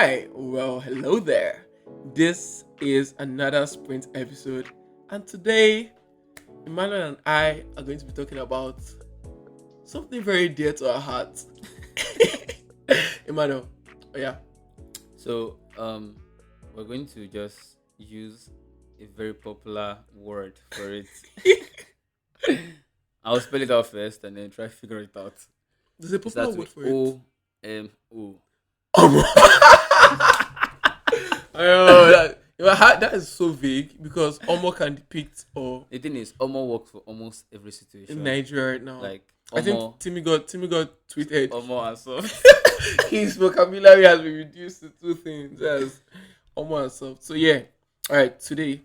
Hi, well, hello there. This is another sprint episode, and today, Emmanuel and I are going to be talking about something very dear to our hearts. Emmanuel, oh yeah, So, we're going to just use a very popular word for it. I'll spell it out first and then try to figure it out. there's a It popular starts word with for it. O-M-O. Omo. That is so vague because Omo can depict or The thing is, Omo works for almost every in situation. Nigeria right now. Like I think Omo, Timmy got tweeted. Omo and so. His vocabulary has been reduced to two things as Omo and soft. So yeah. Alright, today,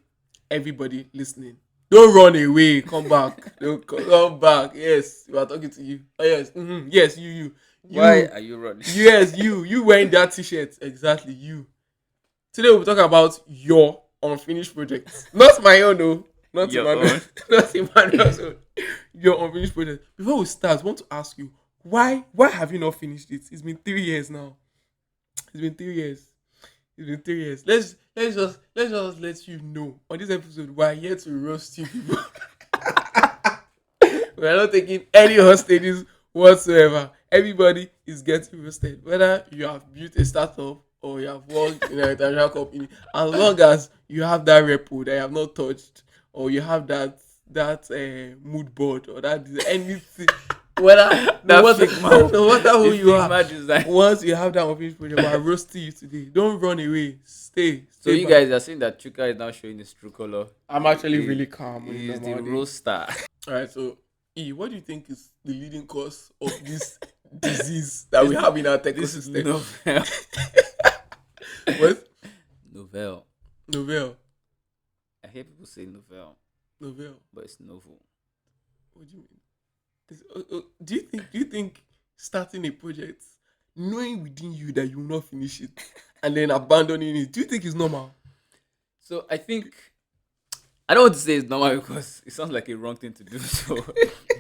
everybody listening. Don't run away, come back. Don't come back. Yes, we are talking to you. Oh yes, yes, you. Why You are you running? yes, you wearing that t-shirt. Exactly, you. Today we'll talk about your unfinished projects. Not my own though. Not Your Emmanuel. own. Not Emmanuel's own. Your unfinished project. Before we start, I want to ask you, why have you not finished it? It's been 3 years now. It's been 3 years. It's been 3 years. Let's just let you know on this episode we're here to roast you people. We are not taking any hostages whatsoever. Everybody is getting roasted. Whether you have built a startup or you have worked in an international company, as long as you have that repo that you have not touched, or you have that mood board or that anything, whether no That matter Figma. no matter who The you are, Figma design. once you have that unfinished project, we are roasting you today. Don't run away. Stay. So Stay you back. guys are saying that Chuka is now showing his true color. I'm actually He, really calm on a he is the normal day. roaster. All right, so what do you think is the leading cause of this disease that we have in our This is ecosystem? novel. What? Novel. Novel. I hear people say novel, Novel. but it's novel. What do you mean? Do you think starting a project, knowing within you that you will not finish it, and then abandoning it, do you think is normal? So I think I don't want to say it's normal because it sounds like a wrong thing to do. So,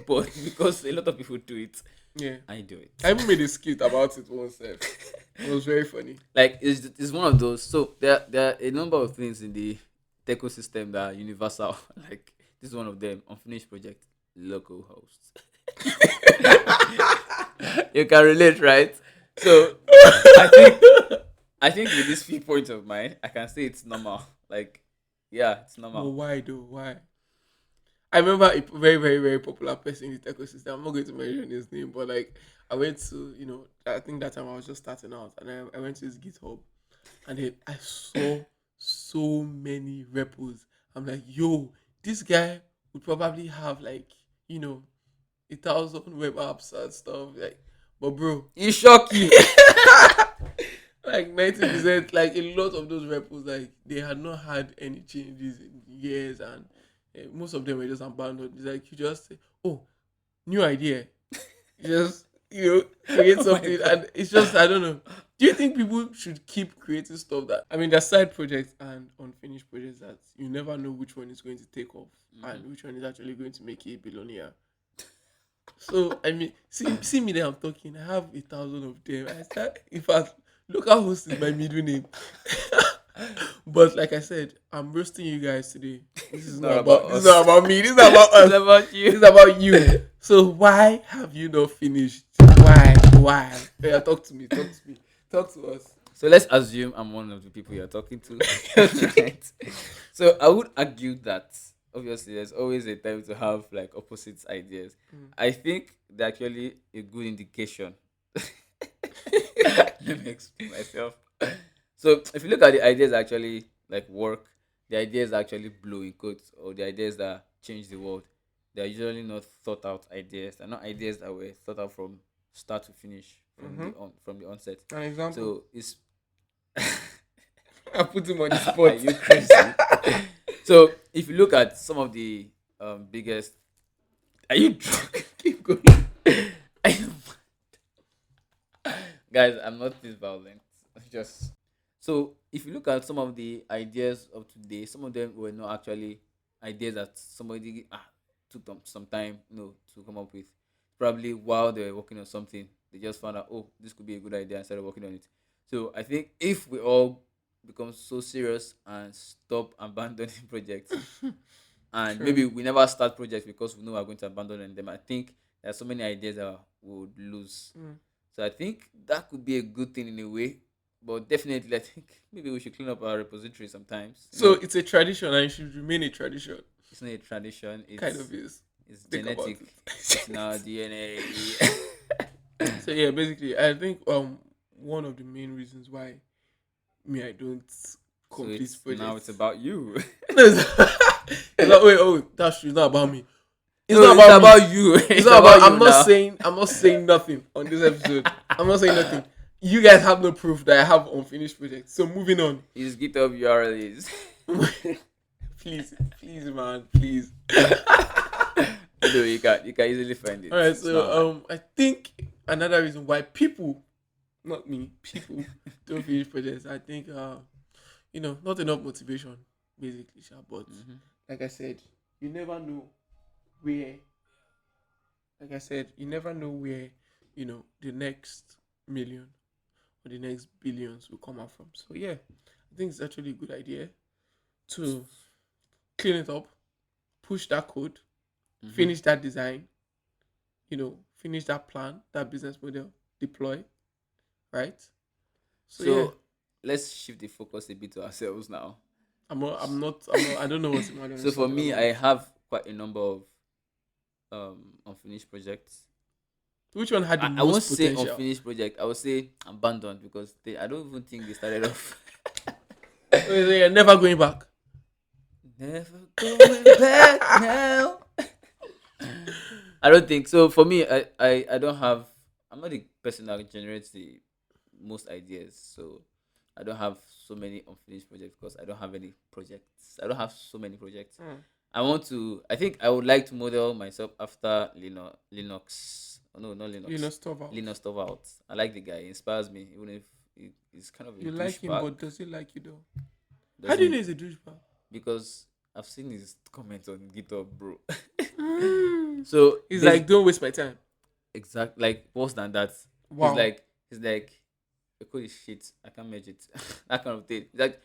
but because a lot of people do it, Yeah. I do it. I even made a skit about it once. It was very funny. Like it's one of those. So there are a number of things in the Techosystem that are universal. Like this is one of them. Unfinished project, Localhost. You can relate, right? So I think I think with these few points of mine, I can say it's normal. Like, yeah, it's But normal. why though? Why? I remember a very, very, very popular person in the ecosystem. I'm not going to mention his name, but like I went to, I think that time I was just starting out, and I went to his GitHub, and then I saw so many repos. I'm like, yo, this guy would probably have like, you know, 1,000 web apps and stuff. Like, but bro, It shock you. like 90%, like a lot of those repos, like they had not had any changes in years, and most of them were just abandoned. It's like you just say, oh, new idea, you just create Oh my something, god. and it's just I don't know. Do you think people should keep creating stuff that I mean, there's side projects and unfinished projects that you never know which one is going to take off Mhm. and which one is actually going to make you a billionaire? So I mean, see me there. I'm talking. I have 1,000 of them. I start. In fact, Localhost is my middle name. But like I said, I'm roasting you guys today. This It's is not not about about. This is us. not about me. This is not about It's us. about This you. is about you. So why have you not finished? Why? Why? Yeah, talk to me. Talk to me. Talk to us. So let's assume I'm one of the people you're talking to. Right? So I would argue that obviously there's always a time to have like opposite ideas. Mm. I think they're actually a good indication. Let me explain myself. So if you look at the ideas that actually like work, the ideas that actually blow in quotes, or the ideas that change the world, they're usually not thought out ideas. They're not ideas that were thought out from start to finish Mm-hmm. from the onset. An example. So it's I put him on the are spot. you crazy? So if you look at some of the biggest, are you drunk? Keep going. Are you- Guys, I'm not this violent. Just so if you look at some of the ideas of today, some of them were not actually ideas that somebody took them some time, to come up with. Probably while they were working on something, they just found out, oh, this could be a good idea and started working on it. So I think if we all become so serious and stop abandoning projects, and True. maybe we never start projects because we know we're going to abandon them, I think there are so many ideas that we would lose. Mm. So I think that could be a good thing in a way, but definitely I think maybe we should clean up our repository sometimes. So it's a tradition and it should remain a tradition. It's not a tradition. Kind of is. It's Think about genetic. It's in our it. DNA. So yeah, basically, I think one of the main reasons why me I don't So complete it's projects. about you. No, it's not, wait, oh, that's true. It's not about me. It's No, not it's about me. about you. It's It's not about. about you now. I'm not saying nothing on this episode. I'm not saying nothing. You guys have no proof that I have unfinished projects. So moving on. His GitHub URL is. Please, please, man, please. No, you can easily find it. All right. It's not hard. So I think another reason why people, not me, people don't finish projects. I think not enough motivation, basically. But Mhm. like I said, you never know where. Like I said, you never know where the next million or the next billions will come out from. So yeah, I think it's actually a good idea to clean it up, push that code, Mhm. finish that design, finish that plan, that business model, deploy, right? So yeah, So let's shift the focus a bit to ourselves now. I don't know what Emmanuel So is for talking me, about. I have quite a number of unfinished projects. Which one had the I won't most say potential? unfinished project. I would say abandoned because I don't even think they started off. So you're never going back. Never going back now. I don't think so. For me, I don't have. I'm not the person that generates the most ideas. So I don't have so many unfinished projects because I don't have any projects. I don't have so many projects. Hmm. I want to. I think I would like to model myself after Linux. Oh, no, not Linux. Linus Torvalds. Linus Torvalds. I like the guy. He inspires me, even if he's kind of a You like him, douchebag. but does he like you though? How do you know Doesn't he's a douchebag? because I've seen his comments on GitHub, bro. Mm. So He's like, basic, don't waste my time. exact like worse than that. He's Wow. like he's like the code is shit. I can't merge it. That kind of thing. Like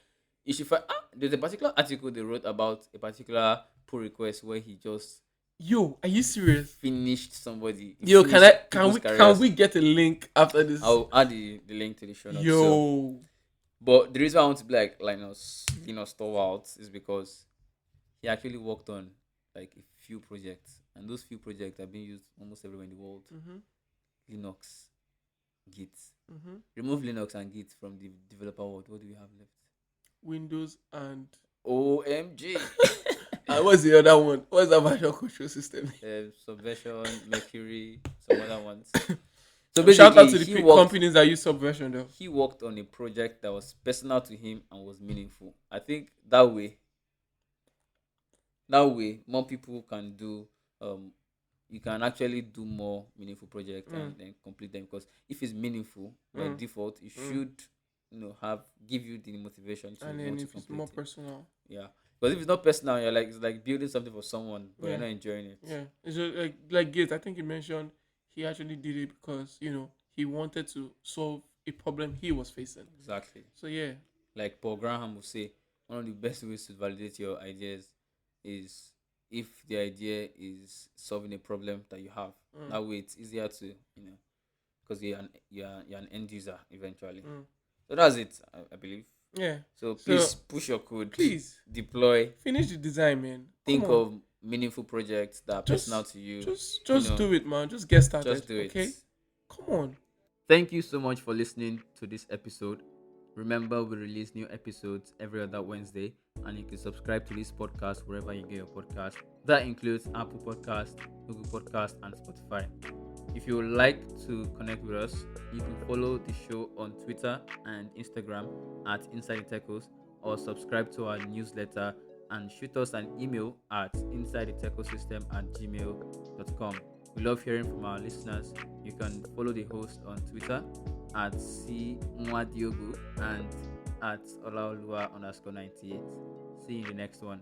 you should find. There's a particular article they wrote about a particular pull request where he just Yo, are you serious? finished somebody. He Yo, finished can people's we can careers. we get a link after this? I'll add the link to the show notes. So, Yo. but the reason I want to be like Linus Torvalds is because he actually worked on like a few projects, and those few projects are being used almost everywhere in the world. Mm-hmm. Linux, Git. Mm-hmm. Remove Linux and Git from the developer world. What do we have left? Windows and OMG. and what's the other one? What's that version control system? Subversion, Mercury, some other ones. So Shout out basically, to the companies that use Subversion though. he worked on a project that was personal to him and was meaningful. I think that way more people can do you can actually do more meaningful projects Mm. and then complete them because if it's meaningful by Mm. default it Mm. should have give you the motivation to And then want to if it's complete more it. personal, Yeah, because if it's not personal, you're like it's like building something for someone but yeah, you're not enjoying it. yeah, it's just like Gates. I think he mentioned he actually did it because he wanted to solve a problem he was facing. Exactly. So yeah, Like Paul Graham would say, one of the best ways to validate your ideas is if the idea is solving a problem that you have. mm, That way, it's easier to because you're an end user eventually. mm, So that's it, I believe. yeah. So So please push your code, please deploy, finish the design, man. Come think on, of meaningful projects that are personal just to you. just do it, man. Just get started, Just do it. okay? Come on. Thank you so much for listening to this episode. Remember, we release new episodes every other Wednesday, and you can subscribe to this podcast wherever you get your podcast. That includes Apple Podcast, Google Podcast, and Spotify. If you would like to connect with us, you can follow the show on Twitter and Instagram at insidethetechos, or subscribe to our newsletter and shoot us an email at insidetechosystem@gmail.com. We love hearing from our listeners. You can follow the host on Twitter at cmwadiogu and at olaoluwa_98. See you in the next one.